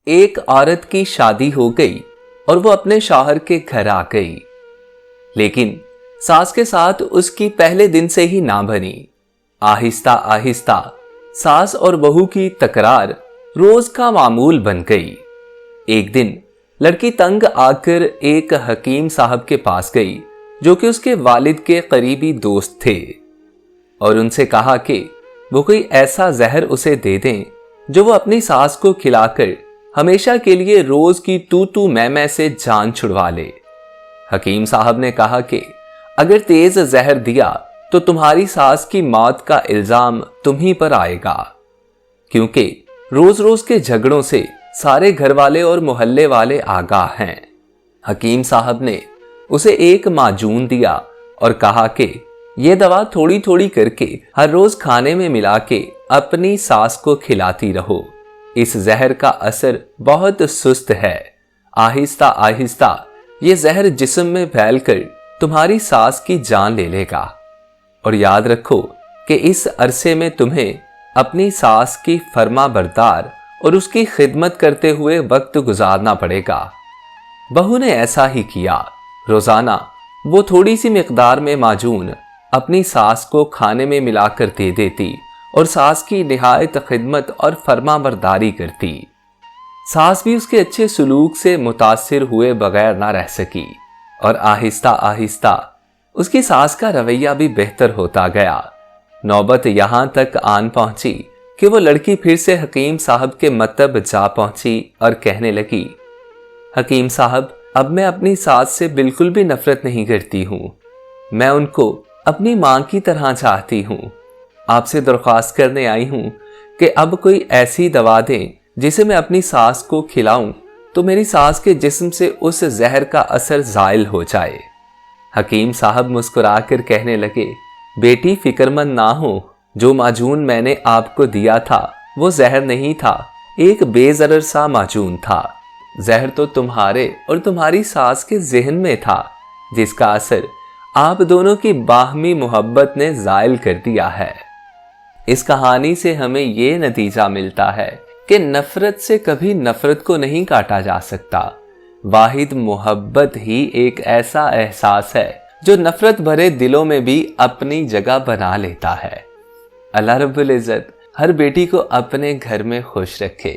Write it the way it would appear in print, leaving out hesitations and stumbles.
ایک عورت کی شادی ہو گئی اور وہ اپنے شوہر کے گھر آ گئی، لیکن ساس کے ساتھ اس کی پہلے دن سے ہی نہ بنی۔ آہستہ آہستہ ساس اور بہو کی تکرار روز کا معمول بن گئی۔ ایک دن لڑکی تنگ آ کر ایک حکیم صاحب کے پاس گئی جو کہ اس کے والد کے قریبی دوست تھے، اور ان سے کہا کہ وہ کوئی ایسا زہر اسے دے دیں جو وہ اپنی ساس کو کھلا کر ہمیشہ کے لیے روز کی تو میں سے جان چھڑوا لے۔ حکیم صاحب نے کہا کہ اگر تیز زہر دیا تو تمہاری ساس کی موت کا الزام تم ہی پر آئے گا، کیونکہ روز روز کے جھگڑوں سے سارے گھر والے اور محلے والے آگاہ ہیں۔ حکیم صاحب نے اسے ایک معجون دیا اور کہا کہ یہ دوا تھوڑی تھوڑی کر کے ہر روز کھانے میں ملا کے اپنی ساس کو کھلاتی رہو۔ اس زہر کا اثر بہت سست ہے، آہستہ آہستہ یہ زہر جسم میں پھیل کر تمہاری ساس کی جان لے لے گا، اور یاد رکھو کہ اس عرصے میں تمہیں اپنی ساس کی فرما بردار اور اس کی خدمت کرتے ہوئے وقت گزارنا پڑے گا۔ بہو نے ایسا ہی کیا۔ روزانہ وہ تھوڑی سی مقدار میں معجون اپنی ساس کو کھانے میں ملا کر دے دیتی اور ساس کی نہایت خدمت اور فرما برداری کرتی۔ ساس بھی اس کے اچھے سلوک سے متاثر ہوئے بغیر نہ رہ سکی، اور آہستہ آہستہ اس کی ساس کا رویہ بھی بہتر ہوتا گیا۔ نوبت یہاں تک آن پہنچی کہ وہ لڑکی پھر سے حکیم صاحب کے مطب جا پہنچی اور کہنے لگی، حکیم صاحب، اب میں اپنی ساس سے بالکل بھی نفرت نہیں کرتی ہوں، میں ان کو اپنی ماں کی طرح چاہتی ہوں۔ آپ سے درخواست کرنے آئی ہوں کہ اب کوئی ایسی دوا دیں جسے میں اپنی ساس کو کھلاؤں تو میری ساس کے جسم سے اس زہر کا اثر زائل ہو جائے۔ حکیم صاحب مسکرا کر کہنے لگے، بیٹی فکر مند نہ ہو، جو معجون میں نے آپ کو دیا تھا وہ زہر نہیں تھا، ایک بے ضرر سا معجون تھا۔ زہر تو تمہارے اور تمہاری ساس کے ذہن میں تھا، جس کا اثر آپ دونوں کی باہمی محبت نے زائل کر دیا ہے۔ اس کہانی سے ہمیں یہ نتیجہ ملتا ہے کہ نفرت سے کبھی نفرت کو نہیں کاٹا جا سکتا۔ واحد محبت ہی ایک ایسا احساس ہے جو نفرت بھرے دلوں میں بھی اپنی جگہ بنا لیتا ہے۔ اللہ رب العزت ہر بیٹی کو اپنے گھر میں خوش رکھے۔